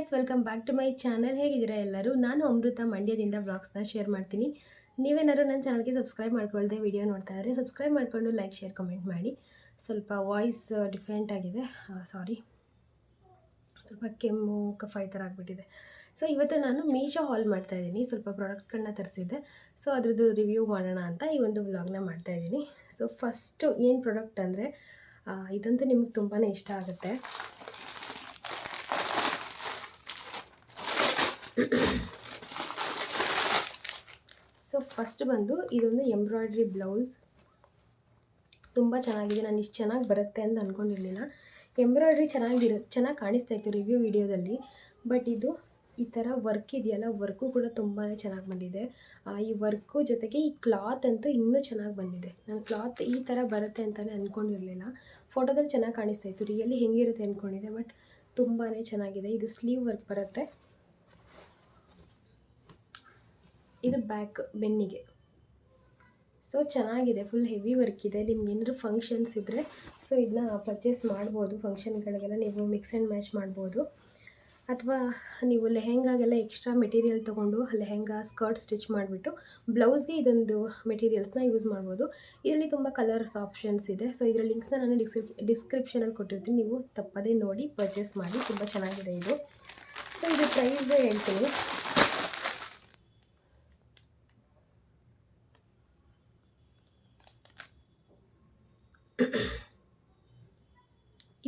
Guys, welcome back to my channel. ಹೇಗಿದ್ದೀರಾ ಎಲ್ಲರೂ? ನಾನು ಅಮೃತ ಮಂಡ್ಯದಿಂದ ವ್ಲಾಗ್ಸ್ನ ಶೇರ್ ಮಾಡ್ತೀನಿ. ನೀವೇನಾದ್ರು ನನ್ನ ಚಾನಲ್ಗೆ ಸಬ್ಸ್ಕ್ರೈಬ್ ಮಾಡ್ಕೊಳ್ದೆ ವಿಡಿಯೋ ನೋಡ್ತಾ ಇದ್ದರೆ ಸಬ್ಸ್ಕ್ರೈಬ್ ಮಾಡಿಕೊಂಡು ಲೈಕ್ ಶೇರ್ ಕಮೆಂಟ್ ಮಾಡಿ. ಸ್ವಲ್ಪ ವಾಯ್ಸ್ ಡಿಫ್ರೆಂಟ್ ಆಗಿದೆ, ಸಾರಿ. ಸ್ವಲ್ಪ ಕೆಮ್ಮು ಕಫ ಈ ಥರ ಆಗಿಬಿಟ್ಟಿದೆ. ಸೊ ಇವತ್ತು ನಾನು ಮೀಶೋ ಹಾಲ್ ಮಾಡ್ತಾಯಿದ್ದೀನಿ. ಸ್ವಲ್ಪ ಪ್ರಾಡಕ್ಟ್ಸ್ಗಳನ್ನ ತರಿಸಿದ್ದೆ. ಸೊ ಅದ್ರದ್ದು ರಿವ್ಯೂ ಮಾಡೋಣ ಅಂತ ಈ ಒಂದು ವ್ಲಾಗ್ನ ಮಾಡ್ತಾಯಿದ್ದೀನಿ. ಸೊ ಫಸ್ಟು ಏನು ಪ್ರಾಡಕ್ಟ್ ಅಂದರೆ, ಇದಂತೂ ನಿಮ್ಗೆ ತುಂಬಾ ಇಷ್ಟ ಆಗುತ್ತೆ. ಸೊ ಫಸ್ಟ್ ಬಂದು ಇದೊಂದು ಎಂಬ್ರಾಯ್ಡ್ರಿ ಬ್ಲೌಸ್. ತುಂಬ ಚೆನ್ನಾಗಿದೆ. ನಾನು ಇಷ್ಟು ಚೆನ್ನಾಗಿ ಬರುತ್ತೆ ಅಂತ ಅಂದ್ಕೊಂಡಿರಲಿಲ್ಲ. ಎಂಬ್ರಾಯ್ಡ್ರಿ ಚೆನ್ನಾಗಿ ಕಾಣಿಸ್ತಾ ಇತ್ತು ರಿವ್ಯೂ ವಿಡಿಯೋದಲ್ಲಿ. ಬಟ್ ಇದು ಈ ಥರ ವರ್ಕ್ ಇದೆಯಲ್ಲ, ವರ್ಕು ಕೂಡ ತುಂಬಾ ಚೆನ್ನಾಗಿ ಬಂದಿದೆ. ಈ ವರ್ಕು ಜೊತೆಗೆ ಈ ಕ್ಲಾತ್ ಅಂತೂ ಇನ್ನೂ ಚೆನ್ನಾಗಿ ಬಂದಿದೆ. ನಾನು ಕ್ಲಾತ್ ಈ ಥರ ಬರುತ್ತೆ ಅಂತಲೇ ಅಂದ್ಕೊಂಡಿರಲಿಲ್ಲ. ಫೋಟೋದಲ್ಲಿ ಚೆನ್ನಾಗಿ ಕಾಣಿಸ್ತಾ ಇತ್ತು, ರಿಯಲಿ ಹೆಂಗಿರುತ್ತೆ ಅಂದ್ಕೊಂಡಿದ್ದೆ. ಬಟ್ ತುಂಬಾ ಚೆನ್ನಾಗಿದೆ. ಇದು ಸ್ಲೀವ್ ವರ್ಕ್ ಬರುತ್ತೆ. ಇದು ಬ್ಯಾಕ್ ಬೆನ್ನಿಗೆ. ಸೊ ಚೆನ್ನಾಗಿದೆ, ಫುಲ್ ಹೆವಿ ವರ್ಕ್ ಇದೆ. ನಿಮ್ಗೆ ಏನಾದ್ರು ಫಂಕ್ಷನ್ಸ್ ಇದ್ದರೆ ಸೊ ಇದನ್ನ ಪರ್ಚೇಸ್ ಮಾಡ್ಬೋದು. ಫಂಕ್ಷನ್ಗಳಿಗೆಲ್ಲ ನೀವು ಮಿಕ್ಸ್ ಆ್ಯಂಡ್ ಮ್ಯಾಚ್ ಮಾಡ್ಬೋದು. ಅಥವಾ ನೀವು ಲೆಹೆಂಗಾಗೆಲ್ಲ ಎಕ್ಸ್ಟ್ರಾ ಮೆಟೀರಿಯಲ್ ತೊಗೊಂಡು ಲೆಹೆಂಗಾ ಸ್ಕರ್ಟ್ ಸ್ಟಿಚ್ ಮಾಡಿಬಿಟ್ಟು ಬ್ಲೌಸ್ಗೆ ಇದೊಂದು ಮೆಟೀರಿಯಲ್ಸ್ನ ಯೂಸ್ ಮಾಡ್ಬೋದು. ಇದರಲ್ಲಿ ತುಂಬ ಕಲರ್ಸ್ ಆಪ್ಷನ್ಸ್ ಇದೆ. ಸೊ ಇದರ ಲಿಂಕ್ಸ್ನ ನಾನು ಡಿಸ್ಕ್ರಿಪ್ಷನಲ್ಲಿ ಕೊಟ್ಟಿರ್ತೀನಿ. ನೀವು ತಪ್ಪದೇ ನೋಡಿ ಪರ್ಚೇಸ್ ಮಾಡಿ. ತುಂಬ ಚೆನ್ನಾಗಿದೆ ಇದು. ಸೊ ಇದು ಪ್ರೈಸ್ ಹೇಳ್ತೀನಿ.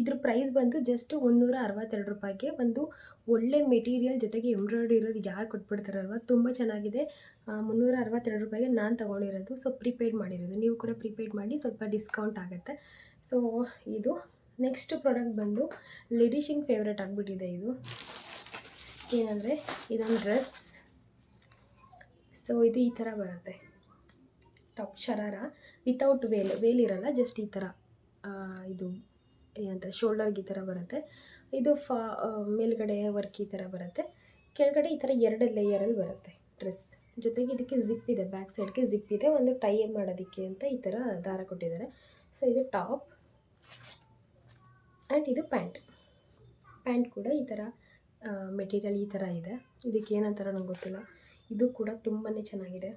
ಇದ್ರ ಪ್ರೈಸ್ ಬಂದು ಜಸ್ಟ್ 162 ರೂಪಾಯಿಗೆ. ಒಂದು ಒಳ್ಳೆ ಮೆಟೀರಿಯಲ್ ಜೊತೆಗೆ ಎಂಬ್ರಾಯ್ಡ್ರಿ ಇರೋದು ಯಾರು ಕೊಟ್ಬಿಡ್ತಾರಲ್ವ, ತುಂಬ ಚೆನ್ನಾಗಿದೆ. 362 ರೂಪಾಯಿಗೆ ನಾನು ತೊಗೊಂಡಿರೋದು. ಸೊ ಪ್ರಿಪೇಯ್ಡ್ ಮಾಡಿರೋದು. ನೀವು ಕೂಡ ಪ್ರಿಪೇಯ್ಡ್ ಮಾಡಿ, ಸ್ವಲ್ಪ ಡಿಸ್ಕೌಂಟ್ ಆಗುತ್ತೆ. ಸೊ ಇದು ನೆಕ್ಸ್ಟ್ ಪ್ರಾಡಕ್ಟ್ ಬಂದು ಲೇಡೀಶಿಂಗ್ ಫೇವ್ರೇಟ್ ಆಗಿಬಿಟ್ಟಿದೆ. ಇದು ಏನಂದರೆ ಇದೊಂದು ಡ್ರೆಸ್. ಸೊ ಇದು ಈ ಥರ ಬರುತ್ತೆ. ಟಾಪ್ ಶರಾರ ವಿತೌಟ್ ವೇಲ್ ಇರಲ್ಲ, ಜಸ್ಟ್ ಈ ಥರ ಇದು ಏನಂತಾರೆ ಶೋಲ್ಡರ್ಗೆ ಈ ಥರ ಬರುತ್ತೆ. ಇದು ಮೇಲ್ಗಡೆ ವರ್ಕ್ ಈ ಥರ ಬರುತ್ತೆ. ಕೆಳಗಡೆ ಈ ಥರ 2 ಲೇಯರಲ್ಲಿ ಬರುತ್ತೆ ಡ್ರೆಸ್. ಜೊತೆಗೆ ಇದಕ್ಕೆ ಜಿಪ್ ಇದೆ, ಬ್ಯಾಕ್ ಸೈಡ್ಗೆ ಜಿಪ್ ಇದೆ. ಒಂದು ಟೈ ಮಾಡೋದಕ್ಕೆ ಅಂತ ಈ ಥರ ದಾರ ಕೊಟ್ಟಿದ್ದಾರೆ. ಸೊ ಇದು ಟಾಪ್ ಆ್ಯಂಡ್ ಇದು ಪ್ಯಾಂಟ್ ಕೂಡ ಈ ಥರ ಮೆಟೀರಿಯಲ್ ಈ ಥರ ಇದೆ. ಇದಕ್ಕೆ ಏನಂತಾರೋ ನಂಗೆ ಗೊತ್ತಿಲ್ಲ. ಇದು ಕೂಡ ತುಂಬಾ ಚೆನ್ನಾಗಿದೆ.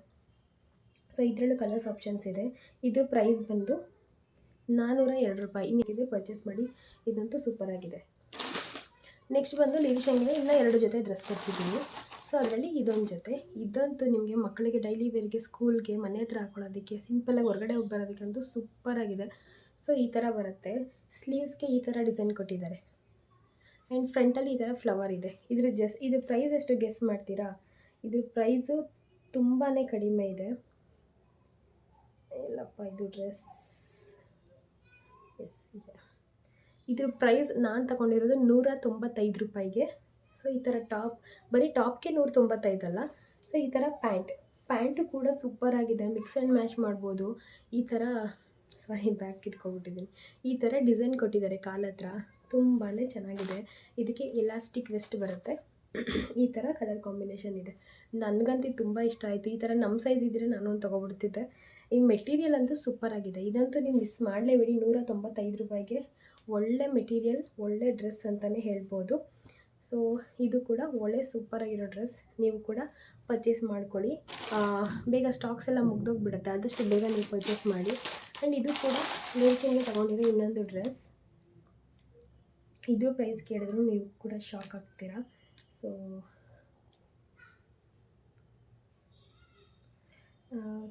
ಸೊ ಇದರಲ್ಲೂ ಕಲರ್ಸ್ ಆಪ್ಷನ್ಸ್ ಇದೆ. ಇದ್ರ ಪ್ರೈಸ್ ಬಂದು 402 ರೂಪಾಯಿ. ಇನ್ನಿದ್ರೆ ಪರ್ಚೇಸ್ ಮಾಡಿ. ಇದಂತೂ ಸೂಪರ್ ಆಗಿದೆ. ನೆಕ್ಸ್ಟ್ ಬಂದು ಲೇಡೀಶಿಂಗ್ಗೆ ಇನ್ನೂ 2 ಜೊತೆ ಡ್ರೆಸ್ ತರಿಸಿದ್ದೀನಿ. ಸೊ ಅದರಲ್ಲಿ ಇದೊಂದು ಜೊತೆ. ಇದಂತೂ ನಿಮಗೆ ಮಕ್ಕಳಿಗೆ ಡೈಲಿ ವೇರ್ಗೆ, ಸ್ಕೂಲ್ಗೆ, ಮನೆ ಹತ್ರ ಹಾಕೊಳ್ಳೋದಕ್ಕೆ, ಸಿಂಪಲಾಗಿ ಹೊರಗಡೆ ಹೋಗಿ ಬರೋದಕ್ಕಂತೂ ಸೂಪರಾಗಿದೆ. ಸೊ ಈ ಥರ ಬರುತ್ತೆ. ಸ್ಲೀವ್ಸ್ಗೆ ಈ ಥರ ಡಿಸೈನ್ ಕೊಟ್ಟಿದ್ದಾರೆ. ಆ್ಯಂಡ್ ಫ್ರಂಟಲ್ಲಿ ಈ ಥರ ಫ್ಲವರ್ ಇದೆ. ಇದು ಪ್ರೈಸ್ ಎಷ್ಟು ಗೆಸ್ ಮಾಡ್ತೀರಾ? ಇದ್ರ ಪ್ರೈಸು ತುಂಬಾ ಕಡಿಮೆ ಇದೆ. ಇಲ್ಲಪ್ಪ, ಇದು ಡ್ರೆಸ್ ಇದ್ರ ಪ್ರೈಸ್ ನಾನು ತಗೊಂಡಿರೋದು 195 ರೂಪಾಯಿಗೆ. ಸೊ ಈ ಥರ ಬರೀ ಟಾಪ್ಗೆ 195 ಅಲ್ಲ. ಸೊ ಈ ಥರ ಪ್ಯಾಂಟು ಕೂಡ ಸೂಪರಾಗಿದೆ. ಮಿಕ್ಸ್ ಆ್ಯಂಡ್ ಮ್ಯಾಚ್ ಮಾಡ್ಬೋದು. ಈ ಥರ ಬ್ಯಾಕ್ ಇಟ್ಕೊಬಿಟ್ಟಿದ್ದೀನಿ. ಈ ಥರ ಡಿಸೈನ್ ಕೊಟ್ಟಿದ್ದಾರೆ ಕಾಲ ಹತ್ರ, ತುಂಬಾ ಚೆನ್ನಾಗಿದೆ. ಇದಕ್ಕೆ ಎಲಾಸ್ಟಿಕ್ ವೆಸ್ಟ್ ಬರುತ್ತೆ. ಈ ಥರ ಕಲರ್ ಕಾಂಬಿನೇಷನ್ ಇದೆ. ನನಗಂತೂ ತುಂಬ ಇಷ್ಟ ಆಯಿತು. ಈ ಥರ ನಮ್ಮ ಸೈಜ್ ಇದ್ದರೆ ನಾನೊಂದು ತೊಗೊಬಿಡ್ತಿದ್ದೆ. ಈ ಮೆಟೀರಿಯಲ್ ಅಂತೂ ಸೂಪರಾಗಿದೆ. ಇದಂತೂ ನೀವು ಮಿಸ್ ಮಾಡಲೇಬೇಡಿ. 195 ರೂಪಾಯಿಗೆ ಒಳ್ಳೆ ಮೆಟೀರಿಯಲ್, ಒಳ್ಳೆ ಡ್ರೆಸ್ ಅಂತಲೇ ಹೇಳ್ಬೋದು. ಸೊ ಇದು ಕೂಡ ಒಳ್ಳೆ ಸೂಪರಾಗಿರೋ ಡ್ರೆಸ್. ನೀವು ಕೂಡ ಪರ್ಚೇಸ್ ಮಾಡ್ಕೊಳ್ಳಿ. ಬೇಗ ಸ್ಟಾಕ್ಸ್ ಎಲ್ಲ ಮುಗ್ದೋಗ್ಬಿಡುತ್ತೆ. ಆದಷ್ಟು ಬೇಗ ನೀವು ಪರ್ಚೇಸ್ ಮಾಡಿ. ಆ್ಯಂಡ್ ಇದು ಕೂಡ ಲೇಡೀಶಿಂಗ್ಗೆ ತೊಗೊಂಡಿರೋ ಇನ್ನೊಂದು ಡ್ರೆಸ್. ಇದ್ರ ಪ್ರೈಸ್ ಕೇಳಿದ್ರು ನೀವು ಕೂಡ ಶಾಕ್ ಆಗ್ತೀರಾ. ಸೊ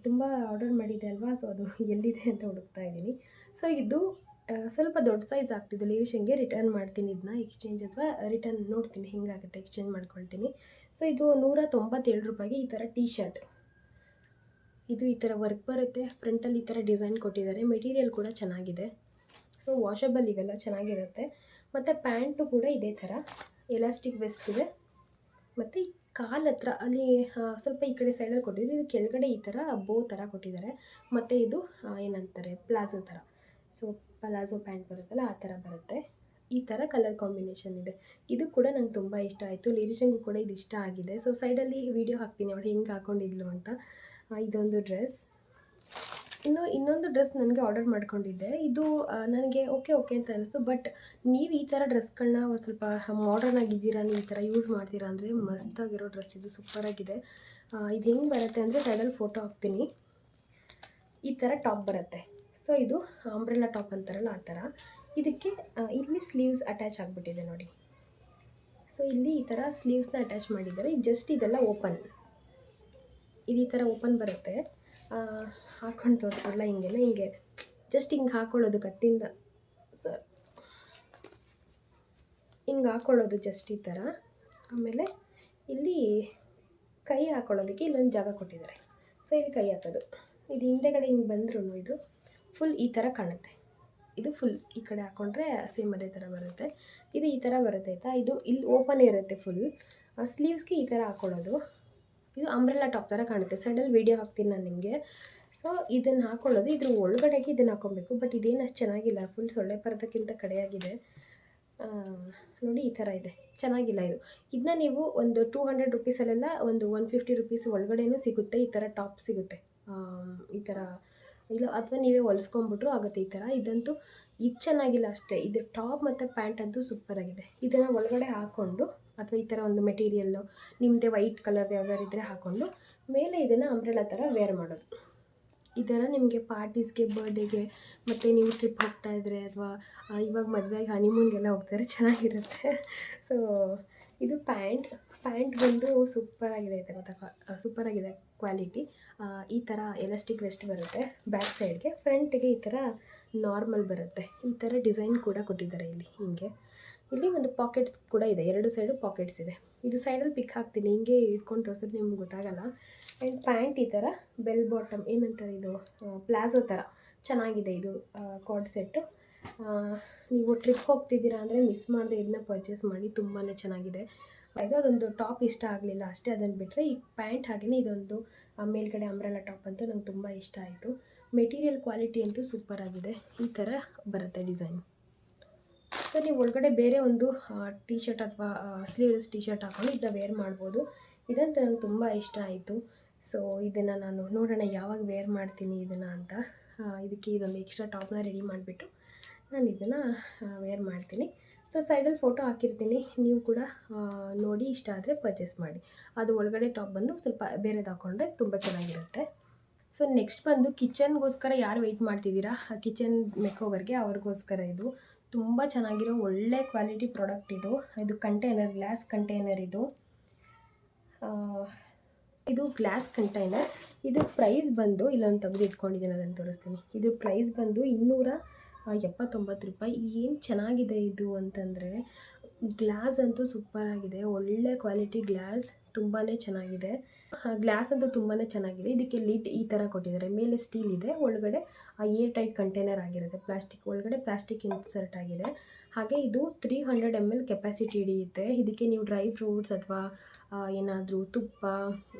ತುಂಬ ಆರ್ಡರ್ ಮಾಡಿದೆ ಅಲ್ವಾ, ಸೊ ಅದು ಎಲ್ಲಿದೆ ಅಂತ ಹುಡುಕ್ತಾ ಇದ್ದೀನಿ. ಸೊ ಇದು ಸ್ವಲ್ಪ ದೊಡ್ಡ ಸೈಜ್ ಆಗ್ತಿದೆ. ಲೇಡೀಶಿಂಗ್ಗೆ ರಿಟರ್ನ್ ಮಾಡ್ತೀನಿ. ಇದನ್ನ ಎಕ್ಸ್ಚೇಂಜ್ ಅಥವಾ ರಿಟರ್ನ್ ನೋಡ್ತೀನಿ ಹೆಂಗಾಗುತ್ತೆ, ಎಕ್ಸ್ಚೇಂಜ್ ಮಾಡ್ಕೊಳ್ತೀನಿ. ಸೊ ಇದು 197 ರೂಪಾಯಿಗೆ ಈ ಥರ ಟೀ ಶರ್ಟ್. ಇದು ಈ ಥರ ವರ್ಕ್ ಬರುತ್ತೆ. ಫ್ರಂಟಲ್ಲಿ ಈ ಥರ ಡಿಸೈನ್ ಕೊಟ್ಟಿದ್ದಾರೆ. ಮೆಟೀರಿಯಲ್ ಕೂಡ ಚೆನ್ನಾಗಿದೆ. ಸೊ ವಾಷಬಲ್ ಇವೆಲ್ಲ ಚೆನ್ನಾಗಿರುತ್ತೆ. ಮತ್ತು ಪ್ಯಾಂಟು ಕೂಡ ಇದೇ ಥರ ಎಲಾಸ್ಟಿಕ್ ವೆಸ್ಟ್ ಇದೆ. ಮತ್ತು ಕಾಲ ಹತ್ರ ಅಲ್ಲಿ ಸ್ವಲ್ಪ ಈ ಕಡೆ ಸೈಡಲ್ಲಿ ಕೊಟ್ಟಿದ್ದಾರೆ. ಇದು ಕೆಳಗಡೆ ಈ ಥರ ಬೋ ಥರ ಕೊಟ್ಟಿದ್ದಾರೆ. ಮತ್ತು ಇದು ಏನಂತಾರೆ ಪ್ಲಾಜೋ ಥರ. ಸೊ ಪ್ಲಾಜೋ ಪ್ಯಾಂಟ್ ಬರುತ್ತಲ್ಲ, ಆ ಥರ ಬರುತ್ತೆ. ಈ ಥರ ಕಲರ್ ಕಾಂಬಿನೇಷನ್ ಇದೆ. ಇದು ಕೂಡ ನಂಗೆ ತುಂಬ ಇಷ್ಟ ಆಯಿತು. ಲೇಡೀಶಿಂಗೂ ಕೂಡ ಇದು ಇಷ್ಟ ಆಗಿದೆ. ಸೊ ಸೈಡಲ್ಲಿ ವಿಡಿಯೋ ಹಾಕ್ತೀನಿ ಅವಳು ಹೆಂಗೆ ಹಾಕ್ಕೊಂಡಿದ್ಲು ಅಂತ. ಇದೊಂದು ಡ್ರೆಸ್. ಇನ್ನೊಂದು ಡ್ರೆಸ್ ನನಗೆ ಆರ್ಡರ್ ಮಾಡ್ಕೊಂಡಿದ್ದೆ. ಇದು ನನಗೆ ಓಕೆ ಅಂತ ಅನ್ನಿಸ್ತು. ಬಟ್ ನೀವು ಈ ಥರ ಡ್ರೆಸ್ಗಳನ್ನ ಒಂದು ಸ್ವಲ್ಪ ಮಾಡರ್ನ್ ಆಗಿದ್ದೀರಾ, ನೀವು ಈ ಥರ ಯೂಸ್ ಮಾಡ್ತೀರಾ ಅಂದರೆ ಮಸ್ತಾಗಿರೋ ಡ್ರೆಸ್ ಇದು, ಸೂಪರಾಗಿದೆ. ಇದು ಹೆಂಗೆ ಬರುತ್ತೆ ಅಂದರೆ ಸೈಡಲ್ಲಿ ಫೋಟೋ ಹಾಕ್ತೀನಿ. ಈ ಥರ ಟಾಪ್ ಬರುತ್ತೆ. ಸೊ ಇದು ಅಂಬ್ರೆಲಾ ಟಾಪ್ ಅಂತಾರಲ್ಲ ಆ ಥರ. ಇದಕ್ಕೆ ಇಲ್ಲಿ ಸ್ಲೀವ್ಸ್ ಅಟ್ಯಾಚ್ ಆಗಿಬಿಟ್ಟಿದೆ ನೋಡಿ. ಸೊ ಇಲ್ಲಿ ಈ ಥರ ಸ್ಲೀವ್ಸ್ನ ಅಟ್ಯಾಚ್ ಮಾಡಿದ್ದಾರೆ. ಜಸ್ಟ್ ಇದೆಲ್ಲ ಓಪನ್, ಇದು ಈ ಥರ ಓಪನ್ ಬರುತ್ತೆ. ಹಾಕ್ಕೊಂಡು ತೋರಿಸ್ಬಿಡಲ್ಲ, ಹಿಂಗೆ ಜಸ್ಟ್ ಹಿಂಗೆ ಹಾಕ್ಕೊಳ್ಳೋದು ಕತ್ತಿಂದ, ಸರ್ ಹಿಂಗೆ ಹಾಕ್ಕೊಳ್ಳೋದು ಜಸ್ಟ್ ಈ ಥರ. ಆಮೇಲೆ ಇಲ್ಲಿ ಕೈ ಹಾಕ್ಕೊಳ್ಳೋದಕ್ಕೆ ಇಲ್ಲೊಂದು ಜಾಗ ಕೊಟ್ಟಿದ್ದಾರೆ. ಸೊ ಇಲ್ಲಿ ಕೈ ಹಾಕೋದು, ಇದು ಹಿಂದೆಗಡೆ ಹಿಂಗೆ ಬಂದ್ರೂ ಇದು ಫುಲ್ ಈ ಥರ ಕಾಣುತ್ತೆ. ಇದು ಫುಲ್ ಈ ಕಡೆ ಹಾಕ್ಕೊಂಡ್ರೆ ಸೇಮ್ ಅದೇ ಥರ ಬರುತ್ತೆ. ಇದು ಈ ಥರ ಬರುತ್ತೆ ಆಯಿತಾ. ಇದು ಇಲ್ಲಿ ಓಪನ್ ಇರುತ್ತೆ ಫುಲ್. ಸ್ಲೀವ್ಸ್ಗೆ ಈ ಥರ ಹಾಕ್ಕೊಳ್ಳೋದು. ಇದು ಅಂಬ್ರೆಲಾ ಟಾಪ್ ಥರ ಕಾಣುತ್ತೆ. ಸೈಡಲ್ಲಿ ವೀಡಿಯೋ ಹಾಕ್ತೀನಿ ನಾನು ನಿಮಗೆ. ಸೊ ಇದನ್ನು ಹಾಕ್ಕೊಳ್ಳೋದು, ಇದ್ರ ಒಳಗಡೆಗೆ ಇದನ್ನು ಹಾಕ್ಕೊಬೇಕು. ಬಟ್ ಇದೇನು ಅಷ್ಟು ಚೆನ್ನಾಗಿಲ್ಲ, ಫುಲ್ ಸೊಳ್ಳೆ ಪರದಕ್ಕಿಂತ ಕಡೆಯಾಗಿದೆ ನೋಡಿ. ಈ ಥರ ಇದೆ, ಚೆನ್ನಾಗಿಲ್ಲ ಇದು. ಇದನ್ನ ನೀವು ಒಂದು 200 ರುಪೀಸಲ್ಲೆಲ್ಲ ಒಂದು 150 ರುಪೀಸ್ ಒಳಗಡೆನೂ ಸಿಗುತ್ತೆ. ಈ ಥರ ಟಾಪ್ ಸಿಗುತ್ತೆ ಈ ಥರ, ಇಲ್ಲ ಅಥವಾ ನೀವೇ ಹೊಲಿಸ್ಕೊಂಬಿಟ್ರು ಆಗುತ್ತೆ ಈ ಥರ. ಇದಂತೂ ಇದು ಚೆನ್ನಾಗಿಲ್ಲ ಅಷ್ಟೇ. ಇದು ಟಾಪ್ ಮತ್ತು ಪ್ಯಾಂಟ್ ಅಂತೂ ಸೂಪರಾಗಿದೆ. ಇದನ್ನು ಒಳಗಡೆ ಹಾಕ್ಕೊಂಡು ಅಥವಾ ಈ ಥರ ಒಂದು ಮೆಟೀರಿಯಲ್ಲು ನಿಮ್ಮದೇ ವೈಟ್ ಕಲರ್ ಯಾವ್ದಾರು ಇದ್ದರೆ ಹಾಕ್ಕೊಂಡು ಮೇಲೆ ಇದನ್ನು ಅಂಬ್ರೆಲಾ ಥರ ವೇರ್ ಮಾಡೋದು. ಈ ಥರ ನಿಮಗೆ ಪಾರ್ಟೀಸ್ಗೆ, ಬರ್ಡೇಗೆ, ಮತ್ತು ನೀವು ಟ್ರಿಪ್ ಹೋಗ್ತಾಯಿದ್ರೆ ಅಥವಾ ಇವಾಗ ಮದುವೆಗೆ ಹನಿಮೂನ್ಗೆಲ್ಲ ಹೋಗ್ತಾರೆ, ಚೆನ್ನಾಗಿರುತ್ತೆ. ಸೊ ಇದು ಪ್ಯಾಂಟ್ ಬಂದು ಸೂಪರಾಗಿದೆ. ಈ ಥರ ಸೂಪರಾಗಿದೆ ಕ್ವಾಲಿಟಿ. ಈ ಥರ ಎಲಾಸ್ಟಿಕ್ ವೆಸ್ಟ್ ಬರುತ್ತೆ ಬ್ಯಾಕ್ ಸೈಡ್ಗೆ. ಫ್ರಂಟ್ಗೆ ಈ ಥರ ನಾರ್ಮಲ್ ಬರುತ್ತೆ. ಈ ಥರ ಡಿಸೈನ್ ಕೂಡ ಕೊಟ್ಟಿದ್ದಾರೆ ಇಲ್ಲಿ ಹಿಂಗೆ. ಇಲ್ಲಿ ಒಂದು ಪಾಕೆಟ್ಸ್ ಕೂಡ ಇದೆ, 2 ಸೈಡು ಪಾಕೆಟ್ಸ್ ಇದೆ. ಇದು ಸೈಡಲ್ಲಿ ಪಿಕ್ ಹಾಕ್ತೀನಿ, ಹಿಂಗೆ ಇಟ್ಕೊಂಡು ತೋರಿಸಿದ್ರೆ ನಿಮ್ಗೆ ಗೊತ್ತಾಗಲ್ಲ. ಆ್ಯಂಡ್ ಪ್ಯಾಂಟ್ ಈ ಥರ ಬೆಲ್ ಬಾಟಮ್, ಏನಂತಾರೆ ಇದು ಪ್ಲಾಜೋ ಥರ ಚೆನ್ನಾಗಿದೆ. ಇದು ಕಾರ್ಡ್ ಸೆಟ್ಟು. ನೀವು ಟ್ರಿಪ್ ಹೋಗ್ತಿದ್ದೀರಾ ಅಂದರೆ ಮಿಸ್ ಮಾಡದೆ ಇದನ್ನ ಪರ್ಚೇಸ್ ಮಾಡಿ, ತುಂಬಾ ಚೆನ್ನಾಗಿದೆ. ಅದೊಂದು ಟಾಪ್ ಇಷ್ಟ ಆಗಲಿಲ್ಲ ಅಷ್ಟೇ, ಅದನ್ನು ಬಿಟ್ಟರೆ ಈ ಪ್ಯಾಂಟ್ ಹಾಗೆಯೇ ಇದೊಂದು ಮೇಲ್ಗಡೆ ಅಂಬ್ರೆಲಾ ಟಾಪ್ ಅಂತೂ ನಂಗೆ ತುಂಬ ಇಷ್ಟ ಆಯಿತು. ಮೆಟೀರಿಯಲ್ ಕ್ವಾಲಿಟಿ ಅಂತೂ ಸೂಪರಾಗಿದೆ. ಈ ಥರ ಬರುತ್ತೆ ಡಿಸೈನ್. ಸೊ ನೀವು ಒಳಗಡೆ ಬೇರೆ ಒಂದು ಟೀ ಶರ್ಟ್ ಅಥವಾ ಸ್ಲೀವ್ಲೆಸ್ ಟೀ ಶರ್ಟ್ ಹಾಕ್ಕೊಂಡು ಇದನ್ನ ವೇರ್ ಮಾಡ್ಬೋದು. ಇದಂತೂ ನಂಗೆ ತುಂಬ ಇಷ್ಟ ಆಯಿತು. ಸೊ ಇದನ್ನು ನಾನು ನೋಡೋಣ ಯಾವಾಗ ವೇರ್ ಮಾಡ್ತೀನಿ ಇದನ್ನು ಅಂತ. ಇದಕ್ಕೆ ಇದೊಂದು ಎಕ್ಸ್ಟ್ರಾ ಟಾಪ್ನ ರೆಡಿ ಮಾಡಿಬಿಟ್ಟು ನಾನು ಇದನ್ನು ವೇರ್ ಮಾಡ್ತೀನಿ. ಸೊ ಸೈಡಲ್ಲಿ ಫೋಟೋ ಹಾಕಿರ್ತೀನಿ, ನೀವು ಕೂಡ ನೋಡಿ ಇಷ್ಟ ಆದರೆ ಪರ್ಚೇಸ್ ಮಾಡಿ. ಅದು ಒಳಗಡೆ ಟಾಪ್ ಬಂದು ಸ್ವಲ್ಪ ಬೇರೆದು ಹಾಕ್ಕೊಂಡ್ರೆ ತುಂಬ ಚೆನ್ನಾಗಿರುತ್ತೆ. ಸೊ ನೆಕ್ಸ್ಟ್ ಬಂದು ಕಿಚನ್ಗೋಸ್ಕರ ಯಾರು ವೆಯ್ಟ್ ಮಾಡ್ತಿದ್ದೀರಾ, ಕಿಚನ್ ಮೇಕೋವರ್ಗೆ, ಅವ್ರಿಗೋಸ್ಕರ ಇದು ತುಂಬ ಚೆನ್ನಾಗಿರೋ ಒಳ್ಳೆ ಕ್ವಾಲಿಟಿ ಪ್ರಾಡಕ್ಟ್ ಇದು. ಇದು ಕಂಟೈನರ್, ಗ್ಲಾಸ್ ಕಂಟೈನರ್ ಇದು. ಇದು ಗ್ಲಾಸ್ ಕಂಟೈನರ್. ಇದು ಪ್ರೈಸ್ ಬಂದು ಇಲ್ಲೊಂದು ತೆಗೆದು ಇಟ್ಕೊಂಡಿದ್ದೀನಿ, ಅದನ್ನು ತೋರಿಸ್ತೀನಿ. ಇದು ಪ್ರೈಸ್ ಬಂದು 279 ರೂಪಾಯಿ. ಏನು ಚೆನ್ನಾಗಿದೆ ಇದು ಅಂತಂದರೆ, ಗ್ಲಾಸ್ ಅಂತೂ ಸೂಪರಾಗಿದೆ, ಒಳ್ಳೆ ಕ್ವಾಲಿಟಿ ಗ್ಲಾಸ್, ತುಂಬಾ ಚೆನ್ನಾಗಿದೆ. ಗ್ಲಾಸ್ ಅಂತೂ ತುಂಬಾ ಚೆನ್ನಾಗಿದೆ. ಇದಕ್ಕೆ ಲಿಡ್ ಈ ಥರ ಕೊಟ್ಟಿದ್ದಾರೆ, ಮೇಲೆ ಸ್ಟೀಲ್ ಇದೆ, ಒಳಗಡೆ ಏರ್ ಟೈಟ್ ಕಂಟೈನರ್ ಆಗಿರುತ್ತೆ. ಪ್ಲಾಸ್ಟಿಕ್ ಒಳಗಡೆ ಪ್ಲಾಸ್ಟಿಕ್ ಇನ್ಸರ್ಟ್ ಆಗಿದೆ. ಹಾಗೆ ಇದು 300 ml ಕೆಪಾಸಿಟಿ ಹಿಡಿಯುತ್ತೆ. ಇದಕ್ಕೆ ನೀವು ಡ್ರೈ ಫ್ರೂಟ್ಸ್ ಅಥವಾ ಏನಾದರೂ ತುಪ್ಪ,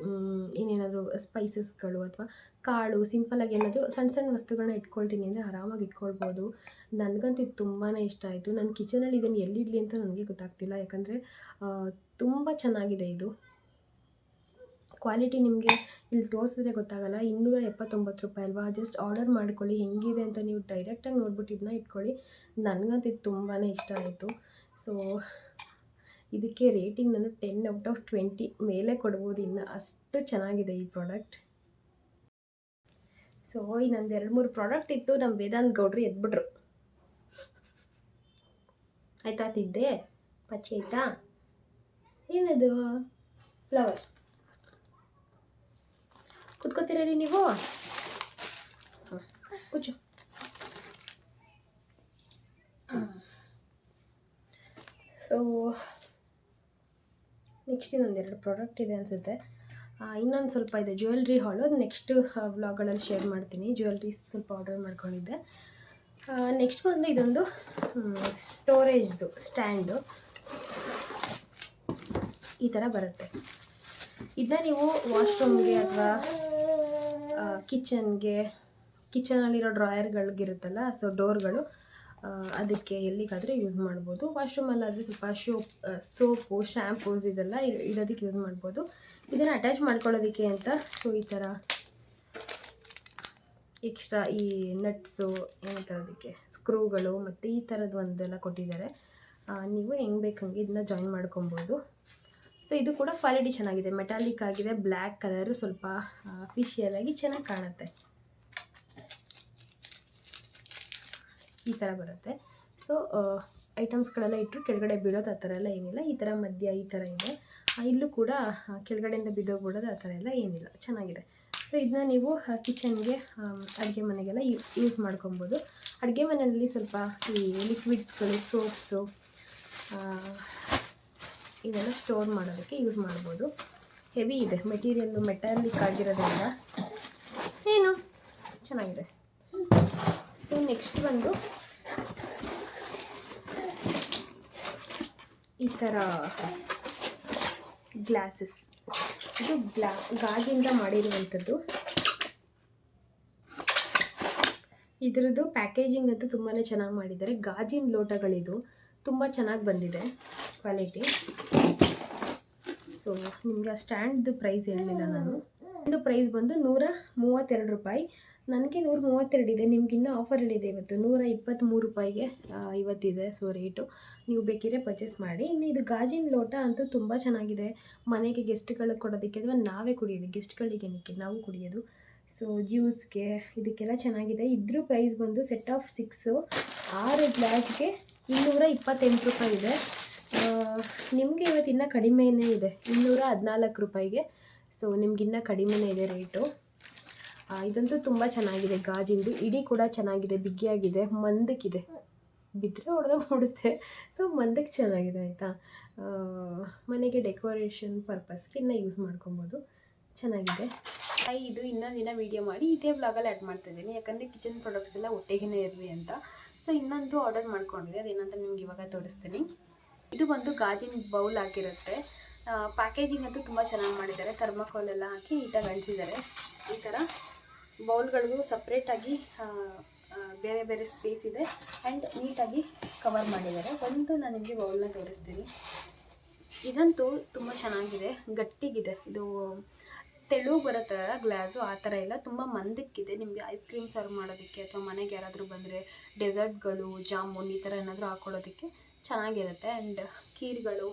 ಇನ್ನೇನಾದರೂ ಸ್ಪೈಸಸ್ಗಳು ಅಥವಾ ಕಾಳು, ಸಿಂಪಲಾಗಿ ಏನಾದರೂ ಸಣ್ಣ ವಸ್ತುಗಳನ್ನ ಇಟ್ಕೊಳ್ತೀನಿ ಅಂದರೆ ಆರಾಮಾಗಿ ಇಟ್ಕೊಳ್ಬೋದು. ನನಗಂತೂ ಇದು ತುಂಬಾ ಇಷ್ಟ ಆಯಿತು. ನನ್ನ ಕಿಚನಲ್ಲಿ ಇದನ್ನು ಎಲ್ಲಿಡಲಿ ಅಂತ ನನಗೆ ಗೊತ್ತಾಗ್ತಿಲ್ಲ, ಯಾಕಂದರೆ ತುಂಬ ಚೆನ್ನಾಗಿದೆ ಇದು. ಕ್ವಾಲಿಟಿ ನಿಮಗೆ ಇಲ್ಲಿ ತೋರಿಸಿದ್ರೆ ಗೊತ್ತಾಗಲ್ಲ. 279 ರೂಪಾಯಿ ಅಲ್ವಾ, ಜಸ್ಟ್ ಆರ್ಡರ್ ಮಾಡ್ಕೊಳ್ಳಿ. ಹೆಂಗಿದೆ ಅಂತ ನೀವು ಡೈರೆಕ್ಟಾಗಿ ನೋಡ್ಬಿಟ್ಟು ಇದನ್ನ ಇಟ್ಕೊಳ್ಳಿ. ನನಗಂತೂ ಇದು ತುಂಬಾ ಇಷ್ಟ ಆಯಿತು. ಸೊ ಇದಕ್ಕೆ ರೇಟಿಂಗ್ ನಾನು 10/20 ಮೇಲೆ ಕೊಡ್ಬೋದು, ಇನ್ನು ಅಷ್ಟು ಚೆನ್ನಾಗಿದೆ ಈ ಪ್ರಾಡಕ್ಟ್. ಸೊ ಇನ್ನೊಂದು 2-3 ಪ್ರಾಡಕ್ಟ್ ಇತ್ತು, ನಮ್ಮ ವೇದಾಂತ್ ಗೌಡ್ರು ಎದ್ಬಿಟ್ರು. ಆಯ್ತಾ, ತಿದ್ದೆ ಪಚ್ಚಿ ಆಯ್ತಾ? ಏನದು ಫ್ಲವರ್ ಕುತ್ಕೋತೀರಿ ನೀವು? ಹಾಂ ಕೂಚು. ಸೊ ನೆಕ್ಸ್ಟ್ ಇನ್ನೊಂದು 2 ಪ್ರಾಡಕ್ಟ್ ಇದೆ ಅನಿಸುತ್ತೆ. ಇನ್ನೊಂದು ಸ್ವಲ್ಪ ಇದೆ ಜ್ಯುವೆಲ್ರಿ ಹಾಲು, ಅದು ನೆಕ್ಸ್ಟ್ ವ್ಲಾಗ್ಗಳಲ್ಲಿ ಶೇರ್ ಮಾಡ್ತೀನಿ. ಜ್ಯುವೆಲ್ರೀಸ್ ಸ್ವಲ್ಪ ಆರ್ಡರ್ ಮಾಡ್ಕೊಂಡಿದ್ದೆ. ನೆಕ್ಸ್ಟ್ ಬಂದು ಇದೊಂದು ಸ್ಟೋರೇಜ್ದು ಸ್ಟ್ಯಾಂಡು ಈ ಥರ ಬರುತ್ತೆ. ಇದನ್ನ ನೀವು ವಾಶ್ರೂಮ್ಗೆ ಅಥವಾ ಕಿಚನಲ್ಲಿರೋ ಡ್ರಾಯರ್ಗಳಿಗಿರುತ್ತಲ್ಲ, ಸೊ ಡೋರ್ಗಳು, ಅದಕ್ಕೆ ಎಲ್ಲಿಗಾದರೆ ಯೂಸ್ ಮಾಡ್ಬೋದು. ವಾಶ್ರೂಮಲ್ಲಾದರೆ ಸ್ವಲ್ಪ ಸೋಪು, ಶ್ಯಾಂಪೂಸ್ ಇದೆಲ್ಲ ಇಡೋದಕ್ಕೆ ಯೂಸ್ ಮಾಡ್ಬೋದು. ಇದನ್ನು ಅಟ್ಯಾಚ್ ಮಾಡ್ಕೊಳ್ಳೋದಕ್ಕೆ ಅಂತ ಸೊ ಈ ಥರ ಎಕ್ಸ್ಟ್ರಾ ಈ ನಟ್ಸು ಏನಂತಾರೆ ಅದಕ್ಕೆ ಸ್ಕ್ರೂಗಳು ಮತ್ತು ಈ ಥರದ್ದು ಒಂದೆಲ್ಲ ಕೊಟ್ಟಿದ್ದಾರೆ. ನೀವು ಹೆಂಗೆ ಬೇಕು ಹಂಗೆ ಇದನ್ನ ಜಾಯಿನ್ ಮಾಡ್ಕೊಬೋದು. ಸೊ ಇದು ಕೂಡ ಕ್ವಾಲಿಟಿ ಚೆನ್ನಾಗಿದೆ, ಮೆಟಾಲಿಕ್ ಆಗಿದೆ, ಬ್ಲ್ಯಾಕ್ ಕಲರು, ಸ್ವಲ್ಪ ಫಿಶಿಯಲ್ ಆಗಿ ಚೆನ್ನಾಗಿ ಕಾಣುತ್ತೆ. ಈ ಥರ ಬರುತ್ತೆ. ಸೊ ಐಟಮ್ಸ್ಗಳೆಲ್ಲ ಇಟ್ಟರು ಕೆಳಗಡೆ ಬೀಳೋದು ಆ ಥರ ಎಲ್ಲ ಏನಿಲ್ಲ. ಈ ಥರ ಮಧ್ಯ ಈ ಥರ ಇದೆ. ಇಲ್ಲೂ ಕೂಡ ಕೆಳಗಡೆಯಿಂದ ಬಿದ್ದೋಗ್ಬಿಡೋದು ಆ ಥರ ಎಲ್ಲ ಏನಿಲ್ಲ, ಚೆನ್ನಾಗಿದೆ. ಸೊ ಇದನ್ನ ನೀವು ಕಿಚನ್ಗೆ, ಅಡುಗೆ ಮನೆಗೆಲ್ಲ ಯೂಸ್ ಮಾಡ್ಕೊಬೋದು. ಅಡುಗೆ ಮನೆಯಲ್ಲಿ ಸ್ವಲ್ಪ ಈ ಲಿಕ್ವಿಡ್ಸ್ಗಳು, ಸೋಪ್ಸು ಇದೆಲ್ಲ ಸ್ಟೋರ್ ಮಾಡೋದಕ್ಕೆ ಯೂಸ್ ಮಾಡ್ಬೋದು. ಹೆವಿ ಇದೆ ಮೆಟೀರಿಯಲ್ಲು, ಮೆಟಾಲಿಕ್ ಆಗಿರೋದ್ರಿಂದ ಏನು ಚೆನ್ನಾಗಿದೆ. ಸೊ ನೆಕ್ಸ್ಟ್ ಬಂದು ಈ ಥರ ಗ್ಲಾಸಸ್. ಇದು ಗಾಜಿಂದ ಮಾಡಿರುವಂಥದ್ದು. ಇದರದ್ದು ಪ್ಯಾಕೇಜಿಂಗ್ ಅಂತೂ ತುಂಬಾ ಚೆನ್ನಾಗಿ ಮಾಡಿದ್ದಾರೆ. ಗಾಜಿನ ಲೋಟಗಳಿದು ತುಂಬ ಚೆನ್ನಾಗಿ ಬಂದಿದೆ ಕ್ವಾಲಿಟಿ. ಸೊ ನಿಮಗೆ ಆ ಸ್ಟ್ಯಾಂಡ್ದು ಪ್ರೈಸ್ ಹೇಳಲಿಲ್ಲ ನಾನು. ಸ್ಟ್ಯಾಂಡು ಪ್ರೈಸ್ ಬಂದು 132 ರೂಪಾಯಿ. ನನಗೆ 132 ಇದೆ, ನಿಮಗಿನ್ನೂ ಆಫರಲ್ಲಿದೆ ಇವತ್ತು 123 ರೂಪಾಯಿಗೆ ಇವತ್ತಿದೆ. ಸೊ ರೇಟು ನೀವು ಬೇಕಿದ್ರೆ ಪರ್ಚೇಸ್ ಮಾಡಿ. ಇನ್ನು ಇದು ಗಾಜಿನ ಲೋಟ ಅಂತೂ ತುಂಬ ಚೆನ್ನಾಗಿದೆ. ಮನೆಗೆ ಗೆಸ್ಟ್ಗಳಿಗೆ ಕೊಡೋದಕ್ಕೆ ಅಥವಾ ನಾವೇ ಕುಡಿಯೋದು, ಗೆಸ್ಟ್ಗಳಿಗೆ ಏನಕ್ಕೆ ನಾವು ಕುಡಿಯೋದು. ಸೊ ಜ್ಯೂಸ್ಗೆ ಇದಕ್ಕೆಲ್ಲ ಚೆನ್ನಾಗಿದೆ. ಇದ್ರ ಪ್ರೈಸ್ ಬಂದು ಸೆಟ್ ಆಫ್ 6 ಗ್ಲಾಸ್ಗೆ 228 ರೂಪಾಯಿ ಇದೆ. ನಿಮಗೆ ಇವತ್ತು ಇನ್ನೂ ಕಡಿಮೆನೇ ಇದೆ, 214 ರೂಪಾಯಿಗೆ. ಸೊ ನಿಮಗಿನ್ನೂ ಕಡಿಮೆನೇ ಇದೆ ರೇಟು. ಇದಂತೂ ತುಂಬ ಚೆನ್ನಾಗಿದೆ. ಗಾಜಿಂದು ಇಡೀ ಕೂಡ ಚೆನ್ನಾಗಿದೆ, ಬಿಗಿಯಾಗಿದೆ, ಮಂದಕ್ಕಿದೆ, ಬಿದ್ದರೆ ಹೊಡೆದಾಗ ಹೊಡುತ್ತೆ. ಸೊ ಮಂದಕ್ಕೆ ಚೆನ್ನಾಗಿದೆ ಆಯಿತಾ. ಮನೆಗೆ ಡೆಕೋರೇಷನ್ ಪರ್ಪಸ್ಗೆ ಇನ್ನೂ ಯೂಸ್ ಮಾಡ್ಕೊಬೋದು, ಚೆನ್ನಾಗಿದೆ. ಇದು ಇನ್ನೊಂದು ದಿನ ವೀಡಿಯೋ ಮಾಡಿ ಇದೇ ವ್ಲಾಗಲ್ಲಿ ಆ್ಯಡ್ ಮಾಡ್ತಾಯಿದ್ದೀನಿ, ಯಾಕಂದರೆ ಕಿಚನ್ ಪ್ರಾಡಕ್ಟ್ಸ್ ಎಲ್ಲ ಒಟ್ಟಿಗೆ ಇರಲಿ ಅಂತ. ಸೊ ಇನ್ನೊಂದು ಆರ್ಡರ್ ಮಾಡ್ಕೊಂಡಿದೆ, ಅದೇನಂತ ನಿಮ್ಗೆ ಇವಾಗ ತೋರಿಸ್ತೀನಿ. ಇದು ಒಂದು ಗಾಜಿನ ಬೌಲ್ ಆಗಿರುತ್ತೆ. ಪ್ಯಾಕೇಜಿಂಗ್ ಅಂತೂ ತುಂಬ ಚೆನ್ನಾಗಿ ಮಾಡಿದ್ದಾರೆ. ಥರ್ಮಾಕೋಲ್ ಎಲ್ಲ ಹಾಕಿ ನೀಟಾಗಿ ಅಂಟಿಸಿದ್ದಾರೆ. ಈ ಥರ ಬೌಲ್ಗಳಿಗೂ ಸಪ್ರೇಟಾಗಿ ಬೇರೆ ಬೇರೆ ಸ್ಪೇಸ್ ಇದೆ ಆ್ಯಂಡ್ ನೀಟಾಗಿ ಕವರ್ ಮಾಡಿದ್ದಾರೆ. ಒಂದು ನಾನು ನಿಮಗೆ ಬೌಲ್ನ ತೋರಿಸ್ತೀನಿ. ಇದಂತೂ ತುಂಬ ಚೆನ್ನಾಗಿದೆ, ಗಟ್ಟಿಗಿದೆ. ಇದು ತೆಳು ಬರುತ್ತಲ್ಲ ಗ್ಲಾಸು, ಆ ಥರ ಇಲ್ಲ, ತುಂಬ ಮಂದಕ್ಕಿದೆ. ನಿಮಗೆ ಐಸ್ ಕ್ರೀಮ್ ಸರ್ವ್ ಮಾಡೋದಕ್ಕೆ ಅಥವಾ ಮನೆಗೆ ಯಾರಾದರೂ ಬಂದರೆ ಡೆಸರ್ಟ್ಗಳು, ಜಾಮೂನ್ ಈ ಥರ ಏನಾದರೂ ಹಾಕ್ಕೊಳ್ಳೋದಕ್ಕೆ ಚೆನ್ನಾಗಿರುತ್ತೆ. ಆ್ಯಂಡ್ ಕೀರುಗಳು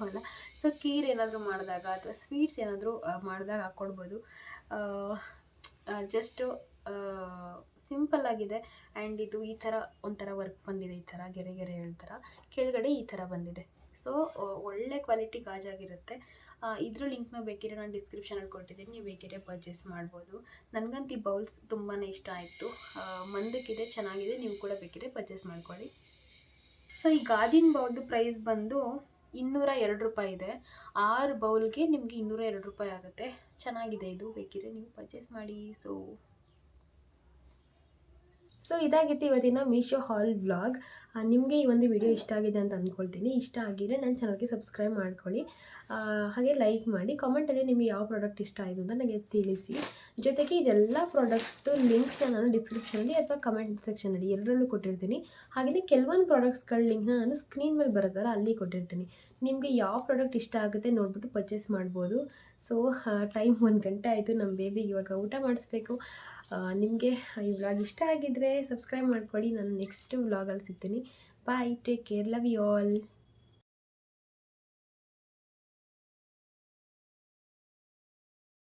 ಅಲ್ಲ, ಸೊ ಕೀರ್ ಏನಾದರೂ ಮಾಡಿದಾಗ ಅಥವಾ ಸ್ವೀಟ್ಸ್ ಏನಾದರೂ ಮಾಡಿದಾಗ ಹಾಕ್ಕೊಳ್ಬೋದು. ಜಸ್ಟು ಸಿಂಪಲ್ಲಾಗಿದೆ. ಆ್ಯಂಡ್ ಇದು ಈ ಥರ ಒಂಥರ ವರ್ಕ್ ಬಂದಿದೆ, ಈ ಥರ ಗೆರೆ ಹೇಳ್ತಾರೆ, ಕೆಳಗಡೆ ಈ ಥರ ಬಂದಿದೆ. ಸೊ ಒಳ್ಳೆ ಕ್ವಾಲಿಟಿ ಗಾಜಾಗಿರುತ್ತೆ. ಇದ್ರ ಲಿಂಕ್ನ ಬೇಕಿದ್ರೆ ನಾನು ಡಿಸ್ಕ್ರಿಪ್ಷನಲ್ಲಿ ಕೊಟ್ಟಿದ್ದೀನಿ, ನೀವು ಬೇಕಿದ್ರೆ ಪರ್ಚೇಸ್ ಮಾಡ್ಬೋದು. ನನಗಂತೂ ಈ ಬೌಲ್ಸ್ ತುಂಬಾ ಇಷ್ಟ ಆಯಿತು, ಮಂದಕ್ಕಿದೆ, ಚೆನ್ನಾಗಿದೆ. ನೀವು ಕೂಡ ಬೇಕಿದ್ರೆ ಪರ್ಚೇಸ್ ಮಾಡ್ಕೊಳ್ಳಿ. ಸೊ ಈ ಗಾಜಿನ ಬೌಲ್ದು ಪ್ರೈಸ್ ಬಂದು 202 ರೂಪಾಯಿ ಇದೆ. 6 ಬೌಲ್ಗೆ ನಿಮಗೆ 202 ರೂಪಾಯಿ ಆಗುತ್ತೆ. ಚೆನ್ನಾಗಿದೆ, ಇದು ಬೇಕಿದ್ರೆ ನೀವು ಪರ್ಚೇಸ್ ಮಾಡಿ. ಸೊ ಇದಾಗಿತ್ತು ಇವತ್ತಿನ ಮೀಶೋ ಹಾಲ್ ವ್ಲಾಗ್. ನಿಮಗೆ ಈ ಒಂದು ವಿಡಿಯೋ ಇಷ್ಟ ಆಗಿದೆ ಅಂತ ಅಂದ್ಕೊಳ್ತೀನಿ. ಇಷ್ಟ ಆಗಿದ್ರೆ ನನ್ನ ಚಾನಲ್ಗೆ ಸಬ್ಸ್ಕ್ರೈಬ್ ಮಾಡ್ಕೊಳ್ಳಿ, ಹಾಗೆ ಲೈಕ್ ಮಾಡಿ. ಕಾಮೆಂಟಲ್ಲಿ ನಿಮಗೆ ಯಾವ ಪ್ರಾಡಕ್ಟ್ ಇಷ್ಟ ಆಯಿತು ಅಂತ ನನಗೆ ತಿಳಿಸಿ. ಜೊತೆಗೆ ಇದೆಲ್ಲ ಪ್ರಾಡಕ್ಟ್ಸ್ದು ಲಿಂಕ್ಸ್ನ ನಾನು ಡಿಸ್ಕ್ರಿಪ್ಷನಲ್ಲಿ ಅಥವಾ ಕಮೆಂಟ್ ಸೆಕ್ಷನಲ್ಲಿ ಎರಡರಲ್ಲೂ ಕೊಟ್ಟಿರ್ತೀನಿ. ಹಾಗೆಯೇ ಕೆಲವೊಂದು ಪ್ರಾಡಕ್ಟ್ಸ್ಗಳ ಲಿಂಕ್ನ ನಾನು ಸ್ಕ್ರೀನ್ ಮೇಲೆ ಬರುತ್ತಲ್ಲ ಅಲ್ಲಿ ಕೊಟ್ಟಿರ್ತೀನಿ. ನಿಮಗೆ ಯಾವ ಪ್ರಾಡಕ್ಟ್ ಇಷ್ಟ ಆಗುತ್ತೆ ನೋಡಿಬಿಟ್ಟು ಪರ್ಚೇಸ್ ಮಾಡ್ಬೋದು. ಸೊ ಟೈಮ್ 1 ಗಂಟೆ ಆಯಿತು, ನಮ್ಮ ಬೇಬಿಗೆ ಇವಾಗ ಊಟ ಮಾಡಿಸ್ಬೇಕು. ನಿಮಗೆ ಈ ವ್ಲಾಗ್ ಇಷ್ಟ ಆಗಿದ್ದರೆ ಸಬ್ಸ್ಕ್ರೈಬ್ ಮಾಡ್ಕೊಳ್ಳಿ. ನಾನು ನೆಕ್ಸ್ಟ್ ವ್ಲಾಗಲ್ಲಿ ಸಿಗ್ತೀನಿ. Bye, take care, love you all.